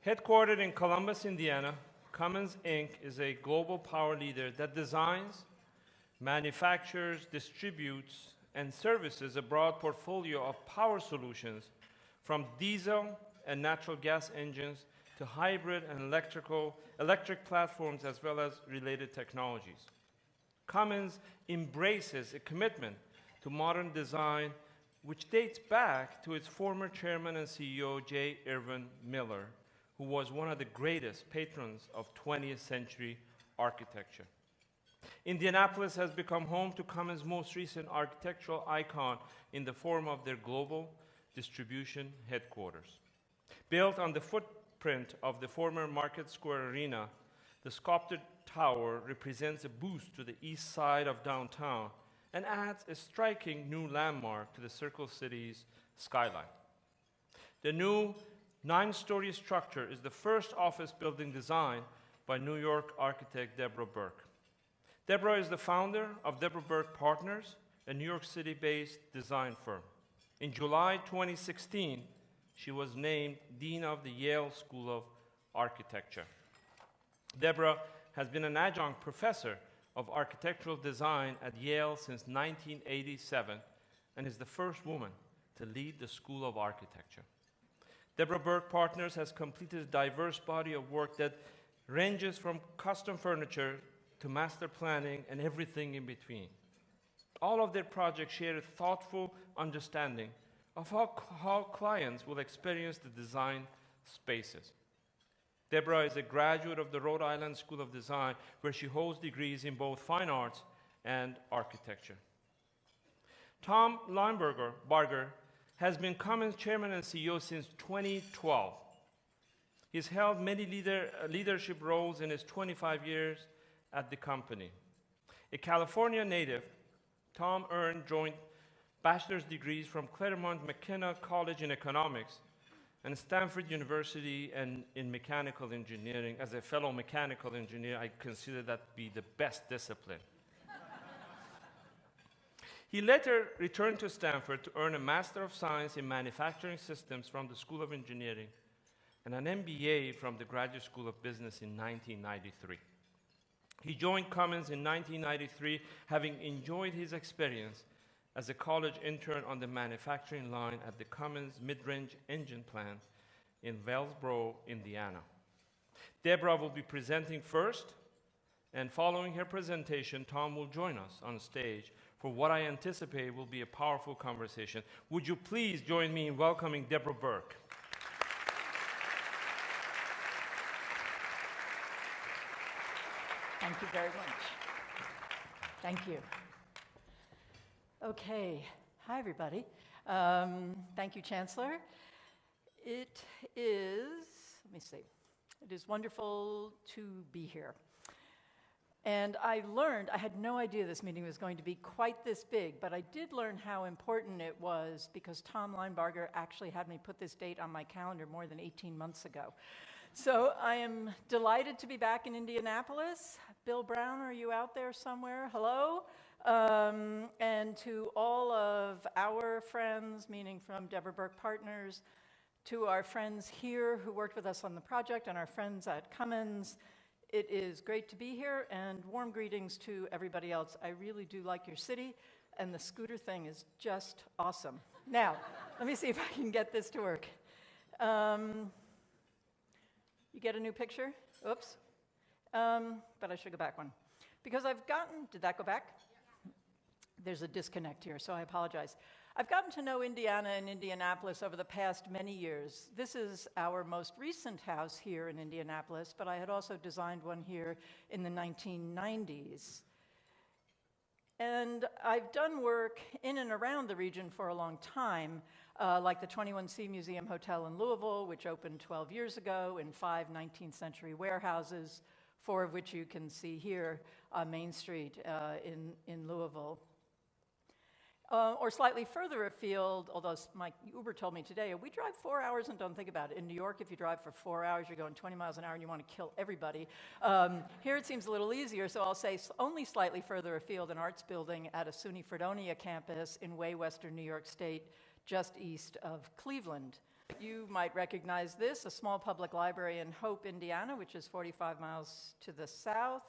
Headquartered in Columbus, Indiana, Cummins Inc. is a global power leader that designs, manufactures, distributes, and services a broad portfolio of power solutions from diesel and natural gas engines to hybrid and electric platforms as well as related technologies. Cummins embraces a commitment to modern design which dates back to its former chairman and CEO, J. Irwin Miller, who was one of the greatest patrons of 20th century architecture. Indianapolis has become home to Cummins' most recent architectural icon in the form of their global distribution headquarters. Built on the footprint of the former Market Square Arena, the sculpted tower represents a boost to the east side of downtown and adds a striking new landmark to the Circle City's skyline. The new 9-story structure is the first office building designed by New York architect Deborah Berke. Deborah is the founder of Deborah Berke Partners, a New York City-based design firm. In July 2016, she was named Dean of the Yale School of Architecture. Deborah has been an adjunct professor of architectural design at Yale since 1987 and is the first woman to lead the School of Architecture. Deborah Berke Partners has completed a diverse body of work that ranges from custom furniture to master planning and everything in between. All of their projects share a thoughtful understanding of how clients will experience the design spaces. Deborah is a graduate of the Rhode Island School of Design, where she holds degrees in both fine arts and architecture. Tom Linebarger has been Cummins chairman and CEO since 2012. He's held many leadership roles in his 25 years at the company. A California native, Tom earned joint bachelor's degrees from Claremont McKenna College in Economics and Stanford University and in mechanical engineering. As a fellow mechanical engineer, I consider that to be the best discipline. He later returned to Stanford to earn a Master of Science in Manufacturing Systems from the School of Engineering and an MBA from the Graduate School of Business in 1993. He joined Cummins in 1993, having enjoyed his experience as a college intern on the manufacturing line at the Cummins mid-range engine plant in Wellsboro, Indiana. Deborah will be presenting first, and following her presentation, Tom will join us on stage for what I anticipate will be a powerful conversation. Would you please join me in welcoming Deborah Berke? Thank you very much. Thank you. Okay. Hi, everybody. Thank you, Chancellor. It is wonderful to be here. And I had no idea this meeting was going to be quite this big, but I did learn how important it was because Tom Linebarger actually had me put this date on my calendar more than 18 months ago. So I am delighted to be back in Indianapolis. Bill Brown, are you out there somewhere? Hello? And to all of our friends, meaning from Deborah Berke Partners, to our friends here who worked with us on the project and our friends at Cummins, it is great to be here, and warm greetings to everybody else. I really do like your city, and the scooter thing is just awesome. Now, let me see if I can get this to work. You get a new picture? Oops. But I should go back one. Because did that go back? There's a disconnect here, so I apologize. I've gotten to know Indiana and Indianapolis over the past many years. This is our most recent house here in Indianapolis, but I had also designed one here in the 1990s. And I've done work in and around the region for a long time, like the 21C Museum Hotel in Louisville, which opened 12 years ago, and 5 19th century warehouses, 4 of which you can see here on Main Street in Louisville. Or slightly further afield, although my Uber told me today, we drive 4 hours and don't think about it. In New York, if you drive for 4 hours, you're going 20 miles an hour and you want to kill everybody. Here it seems a little easier, so I'll say only slightly further afield, an arts building at a SUNY Fredonia campus in way western New York State, just east of Cleveland. You might recognize this, a small public library in Hope, Indiana, which is 45 miles to the south.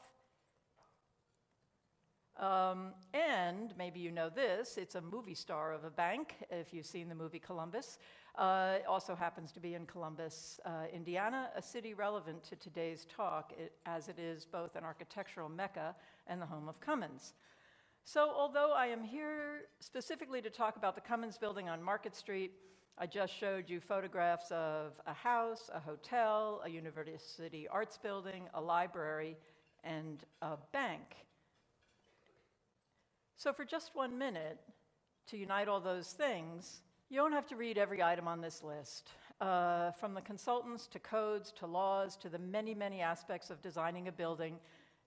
And maybe you know this, it's a movie star of a bank, if you've seen the movie Columbus. It also happens to be in Columbus, Indiana, a city relevant to today's talk, as it is both an architectural mecca and the home of Cummins. So although I am here specifically to talk about the Cummins building on Market Street, I just showed you photographs of a house, a hotel, a university arts building, a library, and a bank. So for just 1 minute, to unite all those things, you don't have to read every item on this list. From the consultants to codes to laws to the many, many aspects of designing a building,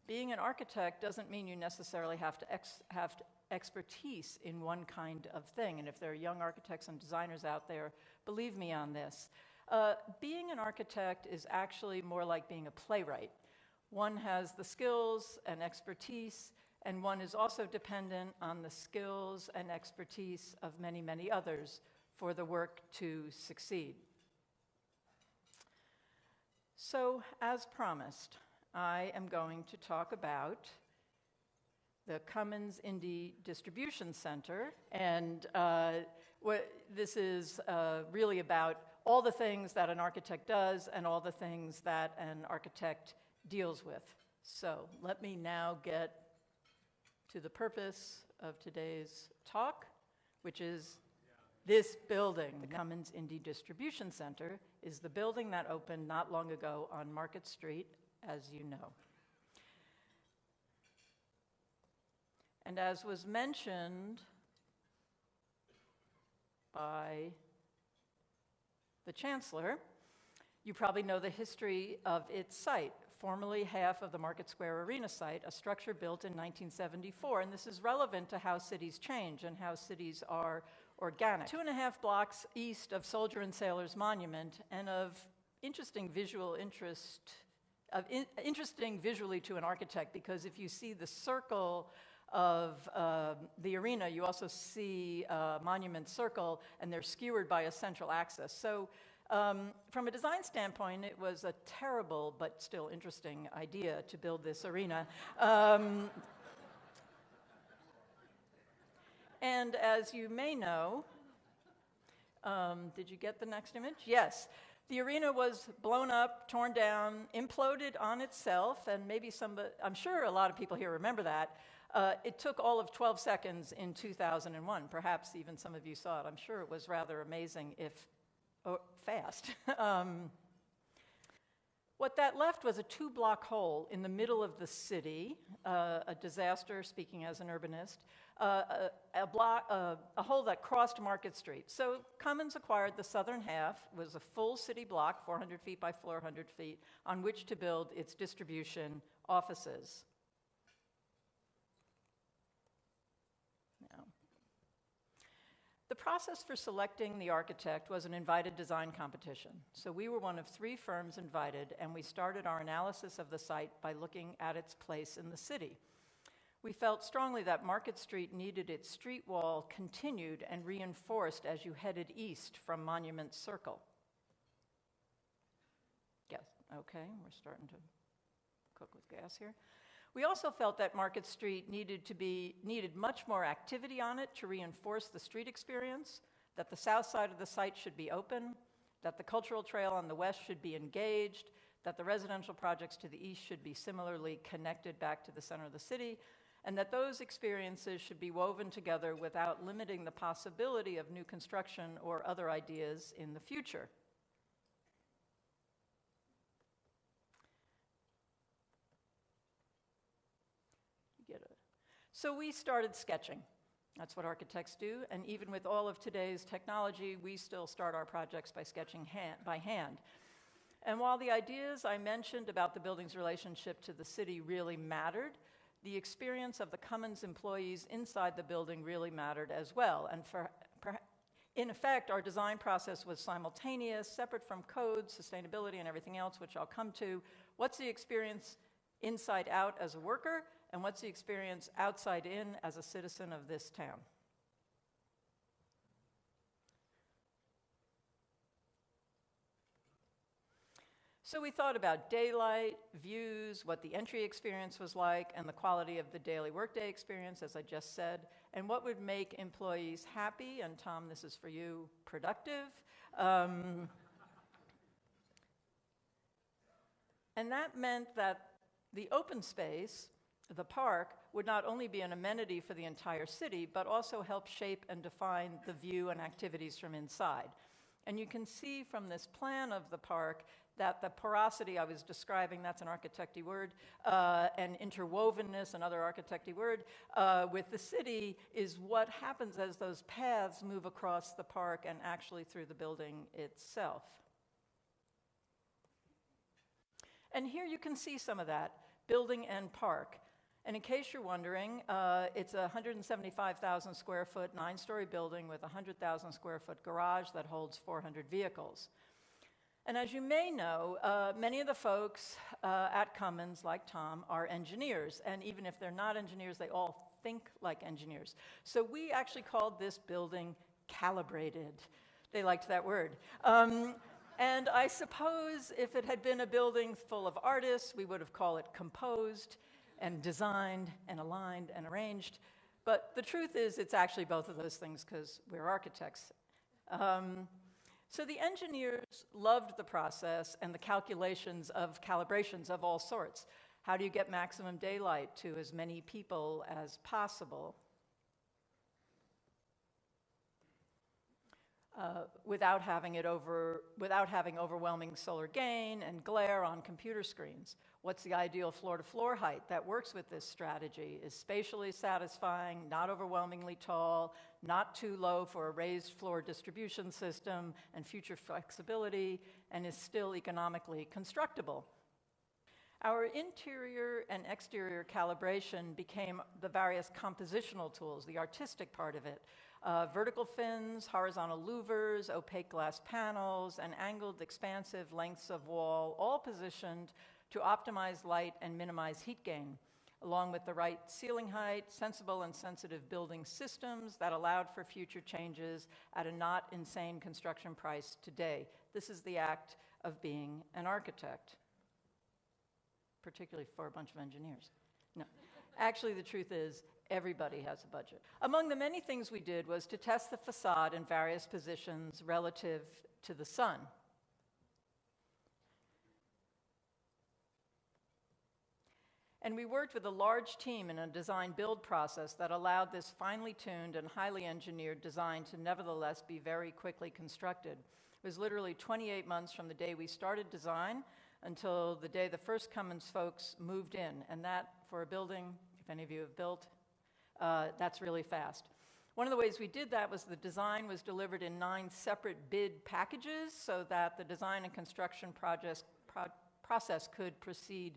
being an architect doesn't mean you necessarily have to have expertise in one kind of thing. And if there are young architects and designers out there, believe me on this. Being an architect is actually more like being a playwright. One has the skills and expertise, and one is also dependent on the skills and expertise of many, many others for the work to succeed. So, as promised, I am going to talk about the Cummins Indy Distribution Center, and this is really about all the things that an architect does and all the things that an architect deals with. So let me now get to the purpose of today's talk, which is this building. The Cummins Indy Distribution Center is the building that opened not long ago on Market Street, as you know. And as was mentioned by the Chancellor, you probably know the history of its site, formerly half of the Market Square Arena site, a structure built in 1974. And this is relevant to how cities change and how cities are organic. 2.5 blocks east of Soldier and Sailor's Monument, and of interesting visually to an architect, because if you see the circle of the arena, you also see Monument Circle, and they're skewered by a central axis. So from a design standpoint, it was a terrible but still interesting idea to build this arena. And as you may know, did you get the next image? Yes. The arena was blown up, torn down, imploded on itself, and maybe I'm sure a lot of people here remember that. It took all of 12 seconds in 2001. Perhaps even some of you saw it. I'm sure it was rather amazing, if fast. What that left was a 2-block hole in the middle of the city, a disaster, speaking as an urbanist, a hole that crossed Market Street. So Cummins acquired the southern half, was a full city block, 400 feet by 400 feet, on which to build its distribution offices. The process for selecting the architect was an invited design competition. So we were one of 3 firms invited, and we started our analysis of the site by looking at its place in the city. We felt strongly that Market Street needed its street wall continued and reinforced as you headed east from Monument Circle. Yes, okay, we're starting to cook with gas here. We also felt that Market Street needed much more activity on it to reinforce the street experience, that the south side of the site should be open, that the cultural trail on the west should be engaged, that the residential projects to the east should be similarly connected back to the center of the city, and that those experiences should be woven together without limiting the possibility of new construction or other ideas in the future. So we started sketching. That's what architects do, and even with all of today's technology, we still start our projects by sketching by hand. And while the ideas I mentioned about the building's relationship to the city really mattered, the experience of the Cummins employees inside the building really mattered as well. And in effect, our design process was simultaneous, separate from code, sustainability, and everything else, which I'll come to. What's the experience inside out as a worker? And what's the experience outside in as a citizen of this town? So we thought about daylight, views, what the entry experience was like, and the quality of the daily workday experience, as I just said, and what would make employees happy, and Tom, this is for you, productive. And that meant that the open space, the park, would not only be an amenity for the entire city, but also help shape and define the view and activities from inside. And you can see from this plan of the park that the porosity I was describing, that's an architecty word, and interwovenness, another architecty word, with the city is what happens as those paths move across the park and actually through the building itself. And here you can see some of that, building and park. And in case you're wondering, it's a 175,000 square foot, 9-story building with a 100,000 square foot garage that holds 400 vehicles. And as you may know, many of the folks at Cummins, like Tom, are engineers. And even if they're not engineers, they all think like engineers. So we actually called this building calibrated. They liked that word. And I suppose if it had been a building full of artists, we would have called it composed and designed and aligned and arranged. But the truth is, it's actually both of those things because we're architects. So the engineers loved the process and the calculations of calibrations of all sorts. How do you get maximum daylight to as many people as possible without having overwhelming solar gain and glare on computer screens? What's the ideal floor-to-floor height that works with this strategy? Is spatially satisfying, not overwhelmingly tall, not too low for a raised floor distribution system and future flexibility, and is still economically constructible. Our interior and exterior calibration became the various compositional tools, the artistic part of it. Vertical fins, horizontal louvers, opaque glass panels, and angled expansive lengths of wall, all positioned to optimize light and minimize heat gain, along with the right ceiling height, sensible and sensitive building systems that allowed for future changes at a not insane construction price today. This is the act of being an architect, particularly for a bunch of engineers. No, actually the truth is, everybody has a budget. Among the many things we did was to test the facade in various positions relative to the sun. And we worked with a large team in a design-build process that allowed this finely tuned and highly engineered design to nevertheless be very quickly constructed. It was literally 28 months from the day we started design until the day the first Cummins folks moved in. And that, for a building, if any of you have built, that's really fast. One of the ways we did that was the design was delivered in 9 separate bid packages so that the design and construction process could proceed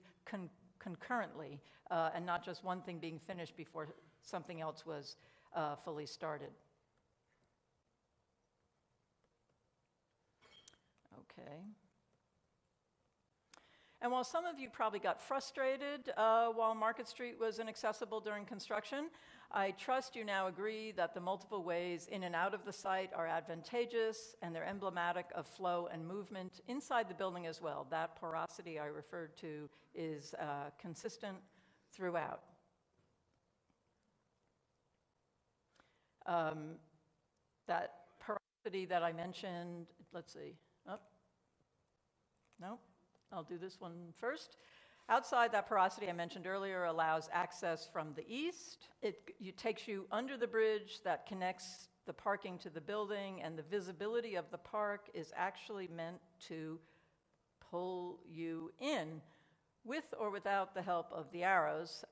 concurrently and not just one thing being finished before something else was fully started. Okay. And while some of you probably got frustrated while Market Street was inaccessible during construction, I trust you now agree that the multiple ways in and out of the site are advantageous and they're emblematic of flow and movement inside the building as well. That porosity I referred to is consistent throughout. That porosity that I mentioned, let's see, no? I'll do this one first. Outside that porosity I mentioned earlier allows access from the east. It takes you under the bridge that connects the parking to the building, and the visibility of the park is actually meant to pull you in with or without the help of the arrows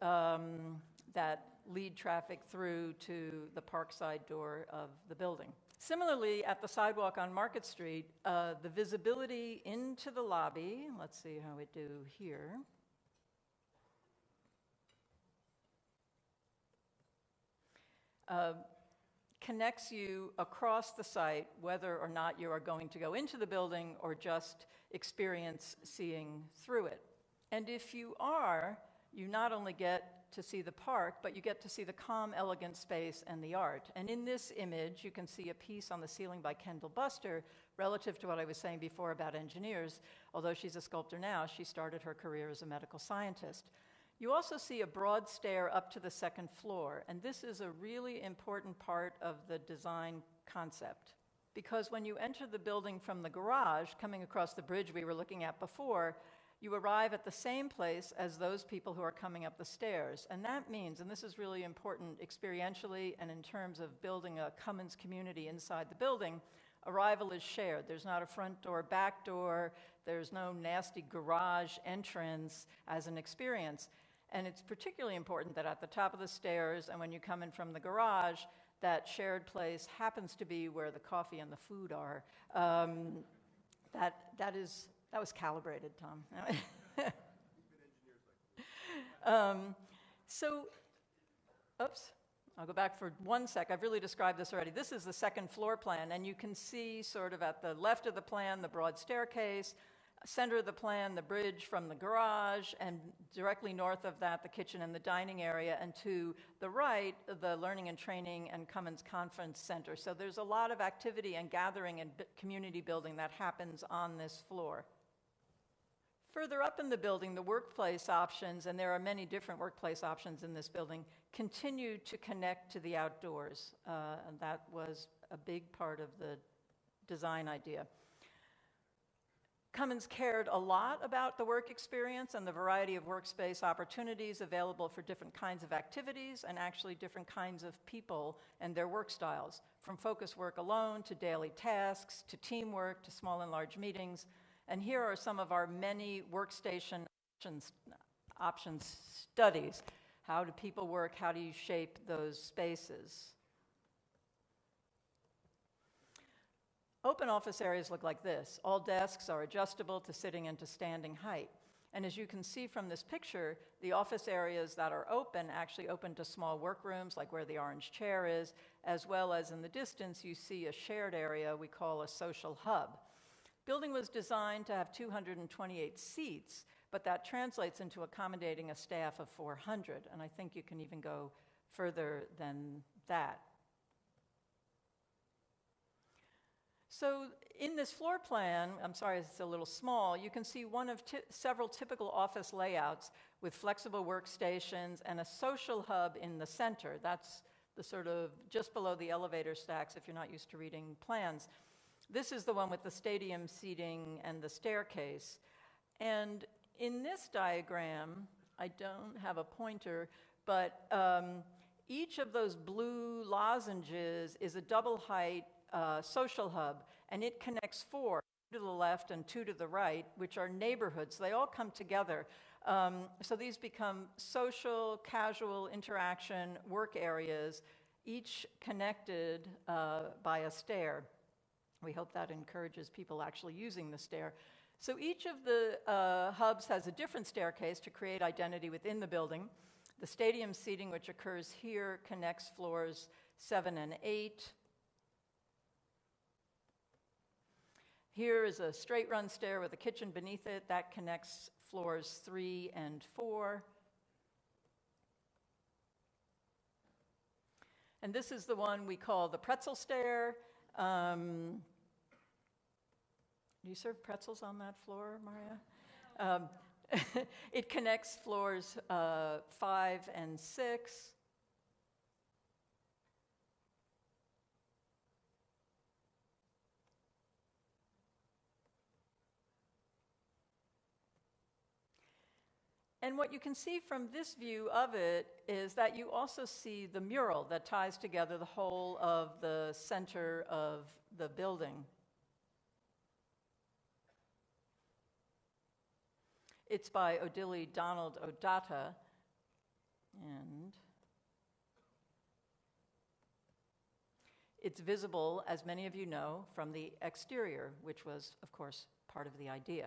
that lead traffic through to the park side door of the building. Similarly, at the sidewalk on Market Street, the visibility into the lobby, let's see how we do here. Connects you across the site, whether or not you are going to go into the building or just experience seeing through it. And if you are, you not only get to see the park, but you get to see the calm, elegant space and the art. And in this image, you can see a piece on the ceiling by Kendall Buster Relative to what I was saying before about engineers, although she's a sculptor now, she started her career as a medical scientist. You also see a broad stair up to the second floor, and this is a really important part of the design concept. Because when you enter the building from the garage, coming across the bridge we were looking at before, you arrive at the same place as those people who are coming up the stairs. And that means, and this is really important experientially and in terms of building a Cummins community inside the building, arrival is shared. There's not a front door, back door. There's no nasty garage entrance as an experience. And it's particularly important that at the top of the stairs and when you come in from the garage, that shared place happens to be where the coffee and the food are. That was calibrated, Tom. Oops, I'll go back for 1 sec. I've really described this already. This is the second floor plan, and you can see sort of at the left of the plan, the broad staircase, center of the plan, the bridge from the garage, and directly north of that, the kitchen and the dining area, and to the right, the Learning and Training and Cummins Conference Center. So there's a lot of activity and gathering and community building that happens on this floor. Further up in the building, the workplace options, and there are many different workplace options in this building, continue to connect to the outdoors. And that was a big part of the design idea. Cummins cared a lot about the work experience and the variety of workspace opportunities available for different kinds of activities and actually different kinds of people and their work styles, from focus work alone to daily tasks to teamwork to small and large meetings. And here are some of our many workstation options studies. How do people work? How do you shape those spaces? Open office areas look like this. All desks are adjustable to sitting and to standing height. And as you can see from this picture, the office areas that are open actually open to small workrooms, like where the orange chair is, as well as in the distance you see a shared area we call a social hub. Building was designed to have 228 seats, but that translates into accommodating a staff of 400, and I think you can even go further than that. So in this floor plan, I'm sorry it's a little small, you can see one of several typical office layouts with flexible workstations and a social hub in the center. That's the sort of just below the elevator stacks if you're not used to reading plans. This is the one with the stadium seating and the staircase. And in this diagram, I don't have a pointer, but each of those blue lozenges is a double height social hub, and it connects 4, 2 to the left and 2 to the right, which are neighborhoods. They all come together. So these become social, casual interaction work areas, each connected by a stair. We hope that encourages people actually using the stair. So each of the hubs has a different staircase to create identity within the building. The stadium seating, which occurs here, connects floors 7 and 8. Here is a straight run stair with a kitchen beneath it. That connects floors 3 and 4. And this is the one we call the pretzel stair. Do you serve pretzels on that floor, Maria? It connects floors 5 and 6. And what you can see from this view of it is that you also see the mural that ties together the whole of the center of the building. It's by Odile Donald Odata, and it's visible, as many of you know, from the exterior, which was, of course, part of the idea.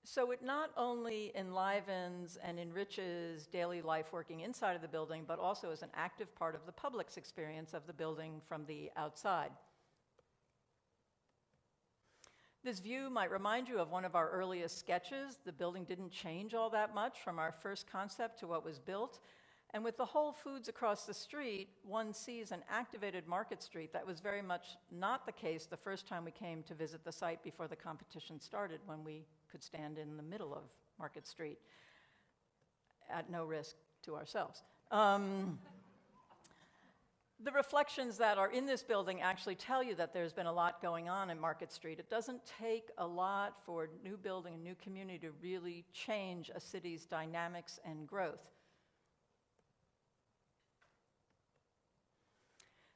So it not only enlivens and enriches daily life working inside of the building, but also is an active part of the public's experience of the building from the outside. This view might remind you of one of our earliest sketches. The building didn't change all that much from our first concept to what was built. And with the Whole Foods across the street, one sees an activated Market Street. That was very much not the case the first time we came to visit the site before the competition started, when we could stand in the middle of Market Street at no risk to ourselves. The reflections that are in this building actually tell you that there's been a lot going on in Market Street. It doesn't take a lot for new building, a new community to really change a city's dynamics and growth.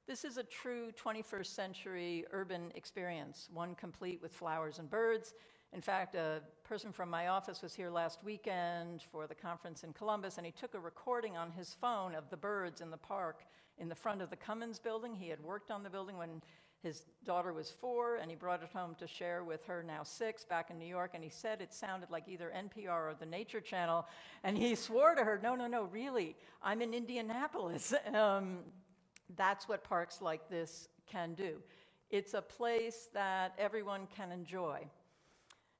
This is a true 21st century urban experience, one complete with flowers and birds. In fact, a person from my office was here last weekend for the conference in Columbus, and he took a recording on his phone of the birds in the park in the front of the Cummins building. He had worked on the building when his daughter was 4, and he brought it home to share with her, now 6, back in New York, and he said it sounded like either NPR or the Nature Channel, and he swore to her, no, really, I'm in Indianapolis. That's what parks like this can do. It's a place that everyone can enjoy.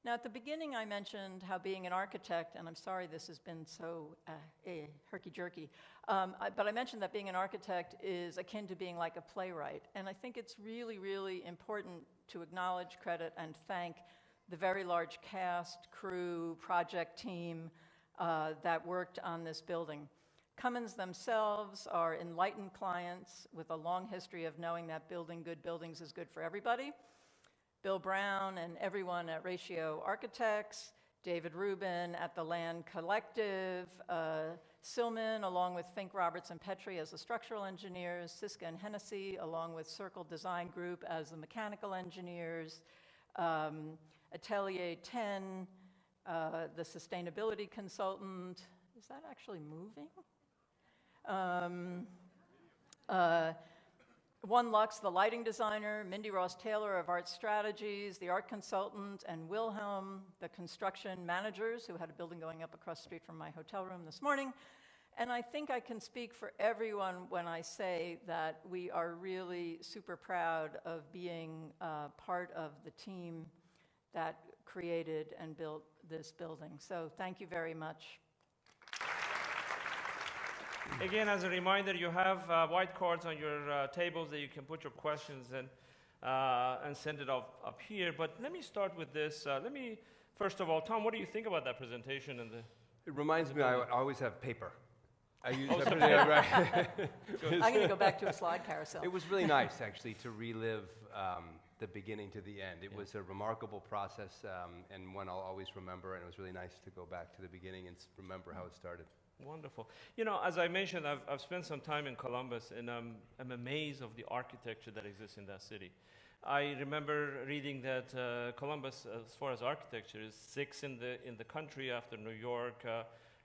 Now, at the beginning, I mentioned how being an architect, and I'm sorry this has been so herky-jerky, but I mentioned that being an architect is akin to being like a playwright. And I think it's really, really important to acknowledge, credit, and thank the very large cast, crew, project team that worked on this building. Cummins themselves are enlightened clients with a long history of knowing that building good buildings is good for everybody. Bill Brown and everyone at Ratio Architects, David Rubin at the Land Collective, Silman along with Fink, Roberts, and Petrie as the structural engineers, Siska and Hennessy along with Circle Design Group as the mechanical engineers, Atelier 10, the sustainability consultant. Is that actually moving? One Lux, the lighting designer, Mindy Ross Taylor of Art Strategies, the art consultant, and Wilhelm, the construction managers, who had a building going up across the street from my hotel room this morning. And I think I can speak for everyone when I say that we are really super proud of being part of the team that created and built this building. So thank you very much. Again, as a reminder, you have white cards on your tables that you can put your questions in and send it up here. But let me start with this. First of all, Tom, what do you think about that presentation? It reminds me, I always have paper. I use I'm going to go back to a slide carousel. It was really nice, actually, to relive the beginning to the end. It was a remarkable process and one I'll always remember, and it was really nice to go back to the beginning and remember how it started. Wonderful. You know, as I mentioned, I've spent some time in Columbus, and I'm amazed of the architecture that exists in that city. I remember reading that Columbus, as far as architecture, is 6th in the country after New York,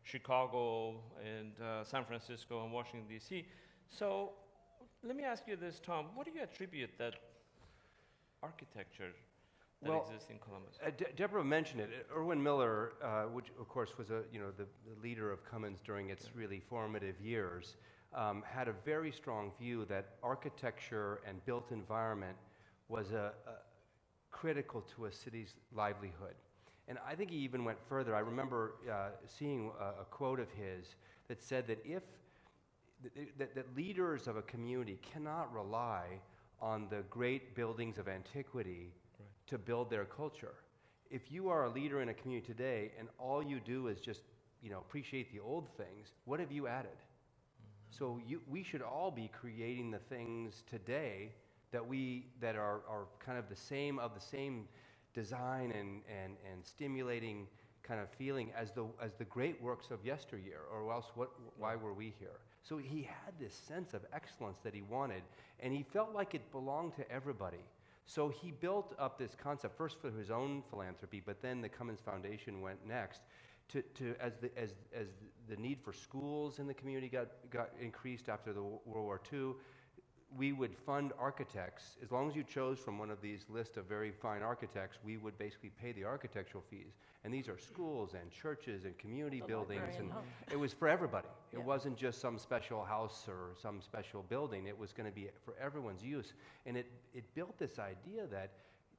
Chicago, and San Francisco, and Washington, D.C. So let me ask you this, Tom. What do you attribute that architecture that exists in Columbus? Deborah mentioned it. Irwin Miller, which of course was the leader of Cummins during its really formative years, had a very strong view that architecture and built environment was critical to a city's livelihood. And I think he even went further. I remember seeing a quote of his that said that that leaders of a community cannot rely on the great buildings of antiquity to build their culture. If you are a leader in a community today and all you do is just appreciate the old things, what have you added? Mm-hmm. So we should all be creating the things today that are kind of the same design and stimulating kind of feeling as the great works of yesteryear, or else why were we here? So he had this sense of excellence that he wanted, and he felt like it belonged to everybody. So he built up this concept, first for his own philanthropy, but then the Cummins Foundation went next, as the need for schools in the community got increased after the World War II. We would fund architects. As long as you chose from one of these lists of very fine architects, we would basically pay the architectural fees. And these are schools and churches and community buildings, and it was for everybody. Yeah. It wasn't just some special house or some special building. It was going to be for everyone's use. And it built this idea that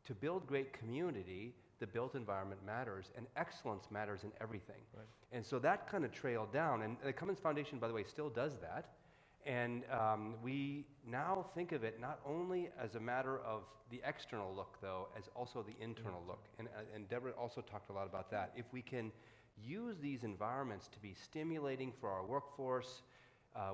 to build great community, the built environment matters, and excellence matters in everything. Right. And so that kind of trailed down, and the Cummins Foundation, by the way, still does that. And we now think of it not only as a matter of the external look, though, as also the internal look. And Deborah also talked a lot about that. If we can use these environments to be stimulating for our workforce,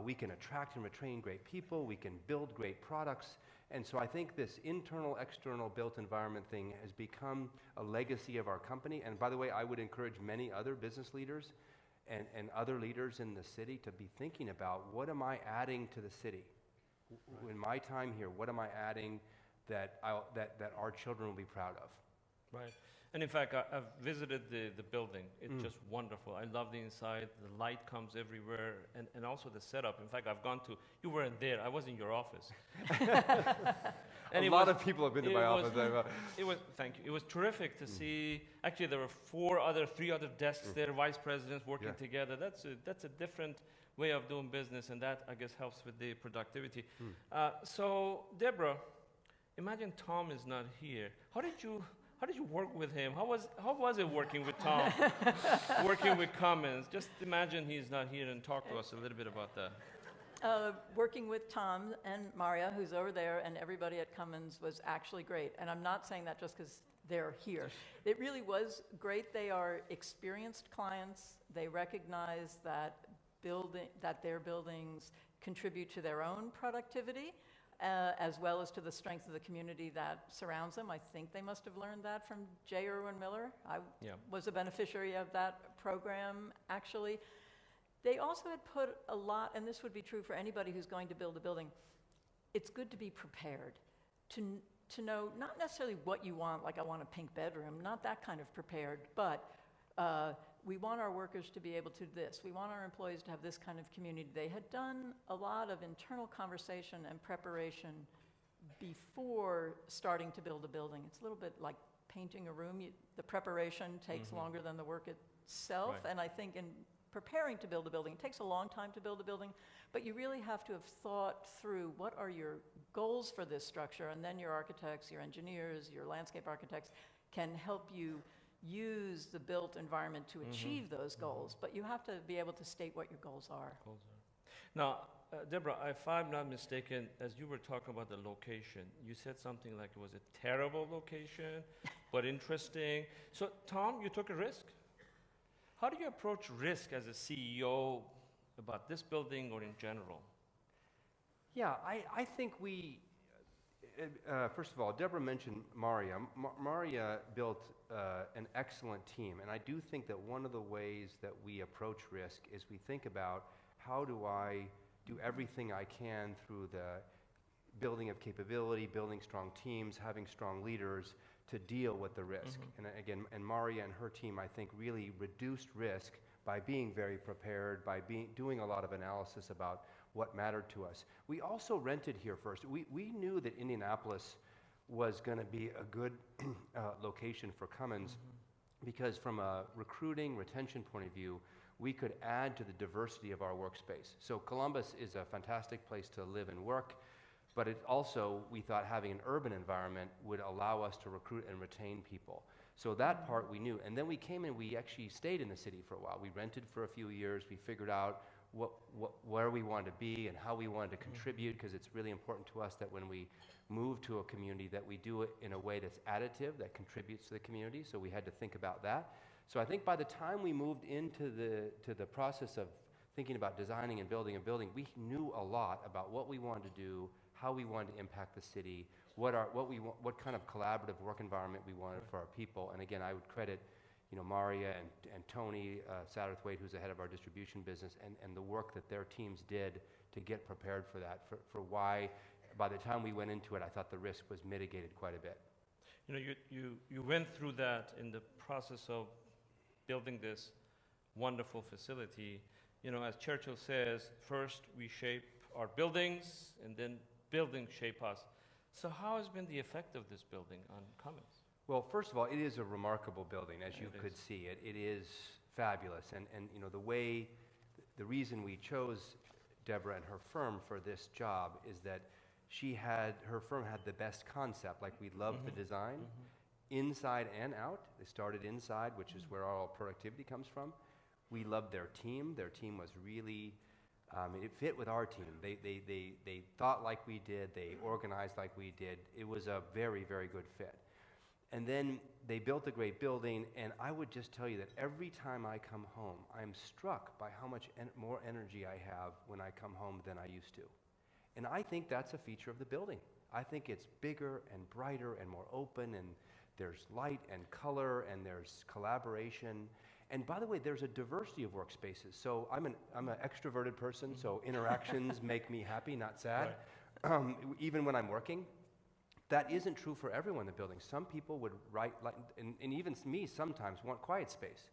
we can attract and retain great people, we can build great products. And so I think this internal, external built environment thing has become a legacy of our company. And by the way, I would encourage many other business leaders and other leaders in the city to be thinking about, what am I adding to the city? Right. In my time here, what am I adding that our children will be proud of? Right. And in fact, I've visited the building. It's just wonderful. I love the inside. The light comes everywhere, and also the setup. In fact, I've gone to, you weren't there. I was in your office. And a lot of people have been to my office. Thank you. It was terrific to see. Actually, there were 3 other desks there, vice presidents working together. That's a different way of doing business, and that, I guess, helps with the productivity. So, Deborah, imagine Tom is not here. How did you work with him? How was it working with Tom, working with Cummins? Just imagine he's not here, and talk to us a little bit about that. Working with Tom and Maria, who's over there, and everybody at Cummins was actually great. And I'm not saying that just because they're here. It really was great. They are experienced clients. They recognize that their buildings contribute to their own productivity, as well as to the strength of the community that surrounds them. I think they must have learned that from J. Irwin Miller. I was a beneficiary of that program, actually. They also had put a lot, and this would be true for anybody who's going to build a building, it's good to be prepared, to know not necessarily what you want, like I want a pink bedroom, not that kind of prepared, but we want our workers to be able to do this. We want our employees to have this kind of community. They had done a lot of internal conversation and preparation before starting to build a building. It's a little bit like painting a room. The preparation takes longer than the work itself. Right. And I think in preparing to build a building, it takes a long time to build a building, but you really have to have thought through what are your goals for this structure, and then your architects, your engineers, your landscape architects can help you use the built environment to achieve those goals, but you have to be able to state what your goals are. Now, Deborah, if I'm not mistaken, as you were talking about the location, you said something like it was a terrible location, but interesting. So, Tom, you took a risk. How do you approach risk as a CEO about this building or in general? Yeah, I think we, first of all, Deborah mentioned Maria. Maria built an excellent team, and I do think that one of the ways that we approach risk is we think about, how do I do everything I can through the building of capability, building strong teams, having strong leaders to deal with the risk. And again, Maria and her team, I think, really reduced risk by being very prepared, by doing a lot of analysis about what mattered to us. We also rented here first. We knew that Indianapolis was going to be a good location for Cummins because from a recruiting, retention point of view, we could add to the diversity of our workspace. So Columbus is a fantastic place to live and work, but it also, we thought having an urban environment would allow us to recruit and retain people. So that part we knew. And then we came in, we actually stayed in the city for a while. We rented for a few years. We figured out where we wanted to be and how we wanted to contribute, because it's really important to us that when we move to a community that we do it in a way that's additive, that contributes to the community. So we had to think about that. So I think by the time we moved into the process of thinking about designing and building a building, we knew a lot about what we wanted to do, how we wanted to impact the city, what kind of collaborative work environment we wanted for our people. And again, I would credit, Maria and Tony Satterthwaite, who's the head of our distribution business, and the work that their teams did to get prepared for that, for why by the time we went into it, I thought the risk was mitigated quite a bit. You went through that in the process of building this wonderful facility. As Churchill says, first we shape our buildings, and then buildings shape us. So how has been the effect of this building on Cummins? Well, first of all, it is a remarkable building, as you could see. It is fabulous, and the reason we chose Deborah and her firm for this job is that her firm had the best concept. Like, we loved the design. inside and out. They started inside, which is where all productivity comes from. We loved their team. Their team was really, it fit with our team. They thought like we did. They organized like we did. It was a very, very good fit. And then they built a great building, and I would just tell you that every time I come home, I'm struck by how much more energy I have when I come home than I used to. And I think that's a feature of the building. I think it's bigger and brighter and more open, and there's light and color, and there's collaboration. And by the way, there's a diversity of workspaces. So I'm an extroverted person, so interactions make me happy, not sad, even when I'm working. That isn't true for everyone in the building. Some people would and even me sometimes want quiet space.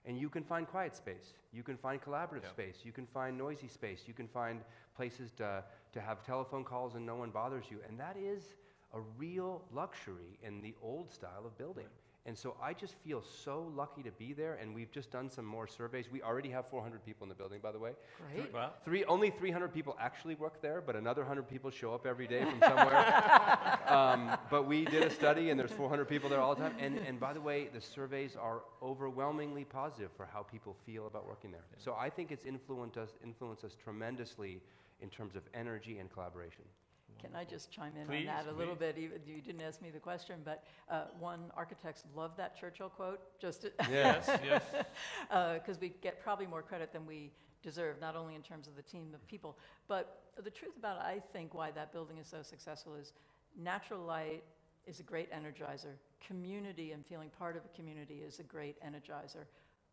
And you can find quiet space. You can find collaborative space. You can find noisy space. You can find places to have telephone calls and no one bothers you. And that is a real luxury in the old style of building. And so I just feel so lucky to be there, and we've just done some more surveys. We already have 400 people in the building, by the way. Great. Wow. Only 300 people actually work there, but another 100 people show up every day from somewhere. But we did a study, and there's 400 people there all the time. And by the way, the surveys are overwhelmingly positive for how people feel about working there. So I think it's influenced us tremendously in terms of energy and collaboration. Can I just chime in Please, on that a little please. bit? You didn't ask me the question, but architects love that Churchill quote, just Yes, yes. because we get probably more credit than we deserve, not only in terms of the team of people. But the truth about it, I think why that building is so successful is natural light is a great energizer. Community and feeling part of a community is a great energizer.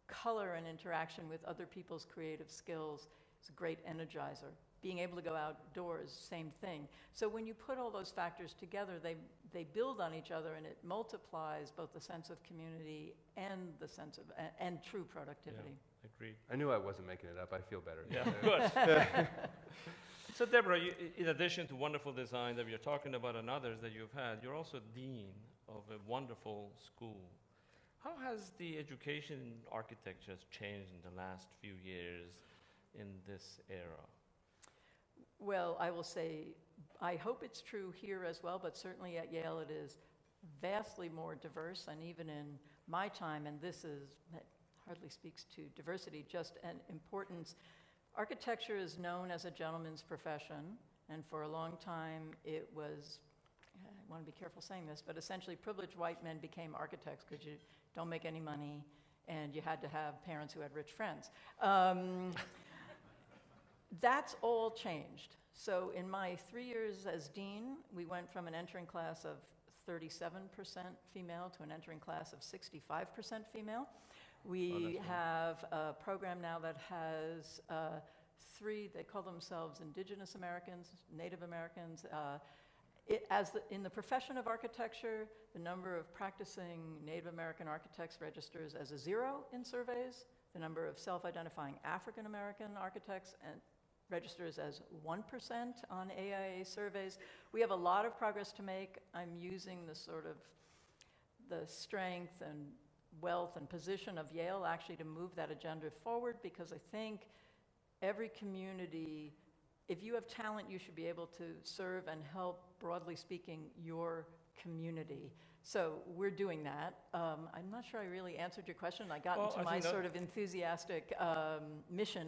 Color and interaction with other people's creative skills is a great energizer. Being able to go outdoors, same thing. So when you put all those factors together, they build on each other, and it multiplies both the sense of community and the sense of and true productivity. Yeah, agreed. I knew I wasn't making it up. I feel better. Yeah, good. So Deborah, in addition to wonderful design that we are talking about and others that you've had, you're also dean of a wonderful school. How has the education in architecture changed in the last few years in this era? Well, I will say, I hope it's true here as well, but certainly at Yale it is vastly more diverse, and even in my time, and that hardly speaks to diversity, just an importance. Architecture is known as a gentleman's profession, and for a long time it was, I want to be careful saying this, but essentially privileged white men became architects because you don't make any money, and you had to have parents who had rich friends. That's all changed. So in my 3 years as dean, we went from an entering class of 37% female to an entering class of 65% female. We have a program now that has three, they call themselves Indigenous Americans, Native Americans. In the profession of architecture, the number of practicing Native American architects registers as a 0 in surveys. The number of self-identifying African American architects registers as 1% on AIA surveys. We have a lot of progress to make. I'm using the strength and wealth and position of Yale actually to move that agenda forward, because I think every community, if you have talent, you should be able to serve and help, broadly speaking, your community. So we're doing that. I'm not sure I really answered your question. I got into my sort of enthusiastic mission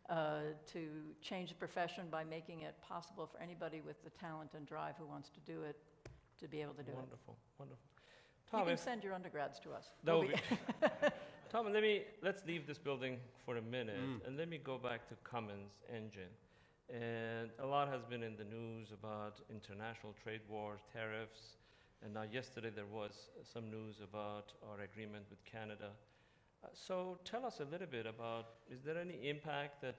to change the profession by making it possible for anybody with the talent and drive who wants to do it to be able to do Wonderful, wonderful. it. You Tom, can send your undergrads to us. that would be Tom, let's leave this building for a minute, and let me go back to Cummins Engine. And a lot has been in the news about international trade wars, tariffs, and now yesterday there was some news about our agreement with Canada. So tell us a little bit about, is there any impact that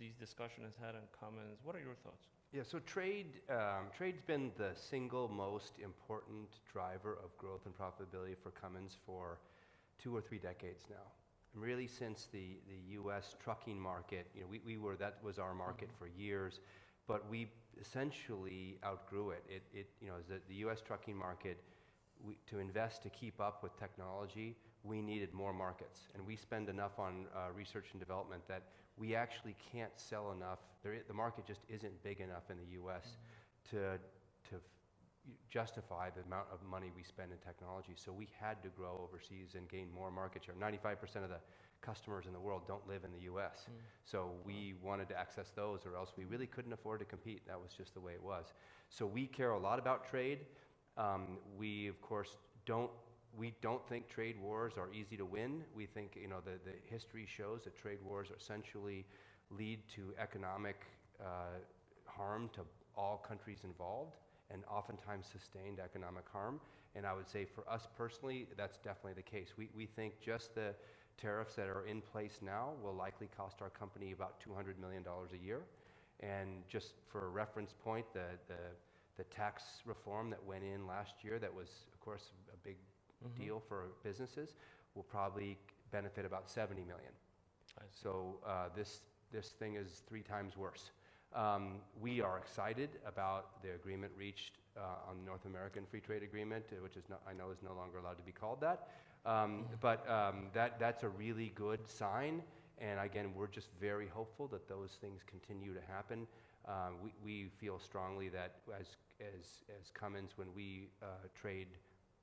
these discussions has had on Cummins? What are your thoughts? Yeah, so trade's been the single most important driver of growth and profitability for Cummins for 2 or 3 decades now. And really since the U.S. trucking market, that was our market for years, but we essentially outgrew it. As the U.S. trucking market, to invest to keep up with technology, we needed more markets, and we spend enough on research and development that we actually can't sell enough. The market just isn't big enough in the U.S. to justify the amount of money we spend in technology. So we had to grow overseas and gain more market share. 95% of the customers in the world don't live in the US. So we wanted to access those, or else we really couldn't afford to compete. That was just the way it was. So we care a lot about trade. We, of course, don't think trade wars are easy to win. We think, the history shows that trade wars essentially lead to economic harm to all countries involved, and oftentimes sustained economic harm. And I would say for us personally, that's definitely the case. We think just the tariffs that are in place now will likely cost our company about $200 million a year. And just for a reference point, the tax reform that went in last year, that was, of course, a big deal for businesses, will probably benefit about 70 million. So this thing is 3 times worse. We are excited about the agreement reached on the North American Free Trade Agreement, which I know is no longer allowed to be called that. But that's a really good sign. And again, we're just very hopeful that those things continue to happen. We feel strongly that as Cummins, when we trade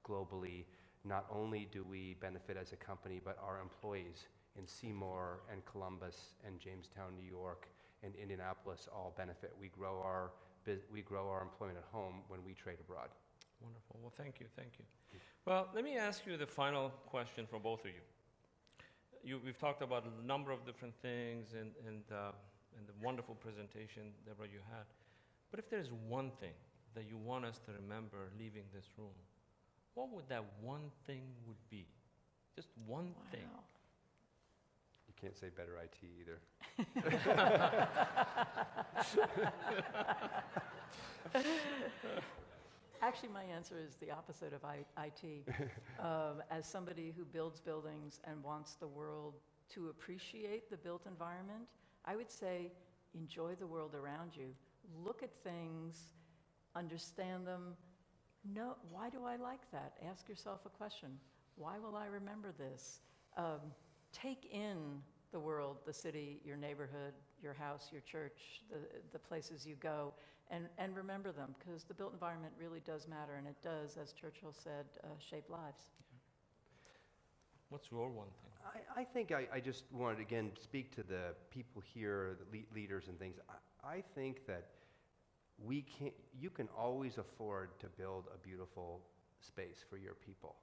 globally, not only do we benefit as a company, but our employees in Seymour and Columbus and Jamestown, New York, and Indianapolis all benefit. We grow our employment at home when we trade abroad. Wonderful. Well, thank you. Well, let me ask you the final question for both of you. We've talked about a number of different things and the wonderful presentation, Deborah, you had. But if there's one thing that you want us to remember leaving this room, what would that one thing would be? Just one thing. You can't say better IT either. Actually, my answer is the opposite of IT. As somebody who builds buildings and wants the world to appreciate the built environment, I would say enjoy the world around you. Look at things, understand them. No, why do I like that? Ask yourself a question. Why will I remember this? Take in the world, the city, your neighborhood, your house, your church, the places you go, and remember them, because the built environment really does matter, and it does, as Churchill said, shape lives. What's your one thing? I think I just wanted to, again, speak to the people here, the leaders and things. I think that you can always afford to build a beautiful space for your people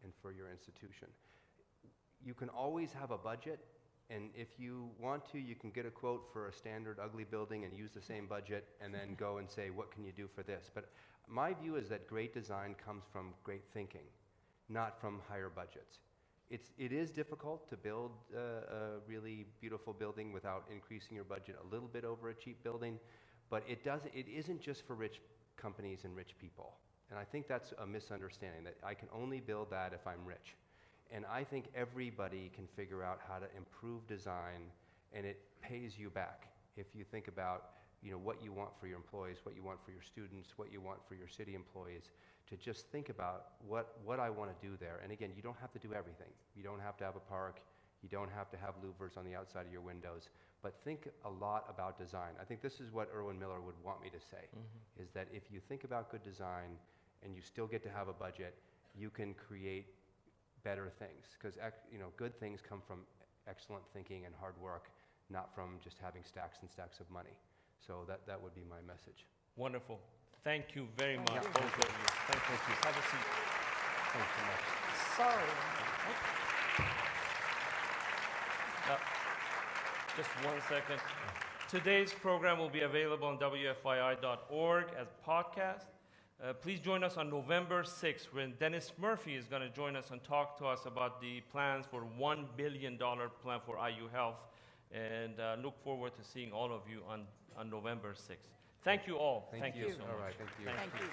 and for your institution. You can always have a budget, and if you want to, you can get a quote for a standard ugly building and use the same budget and then go and say, what can you do for this? But my view is that great design comes from great thinking, not from higher budgets. It is difficult to build a really beautiful building without increasing your budget a little bit over a cheap building, but it isn't just for rich companies and rich people. And I think that's a misunderstanding, that I can only build that if I'm rich. And I think everybody can figure out how to improve design, and it pays you back. If you think about what you want for your employees, what you want for your students, what you want for your city employees, to just think about what I want to do there. And again, you don't have to do everything. You don't have to have a park. You don't have to have louvers on the outside of your windows. But think a lot about design. I think this is what Irwin Miller would want me to say, is that if you think about good design and you still get to have a budget, you can create better things. Because good things come from excellent thinking and hard work, not from just having stacks and stacks of money. So that would be my message. Wonderful. Thank you very much, Thank you. both of you. Thank you. Have a seat. Thanks so much. Sorry. Just 1 second. Today's program will be available on wfyi.org as podcast. Please join us on November 6th, when Dennis Murphy is going to join us and talk to us about the plans for $1 billion plan for IU Health. And look forward to seeing all of you on November 6th. Thank you all. Thank you. So All much. right, thank you. Thank you.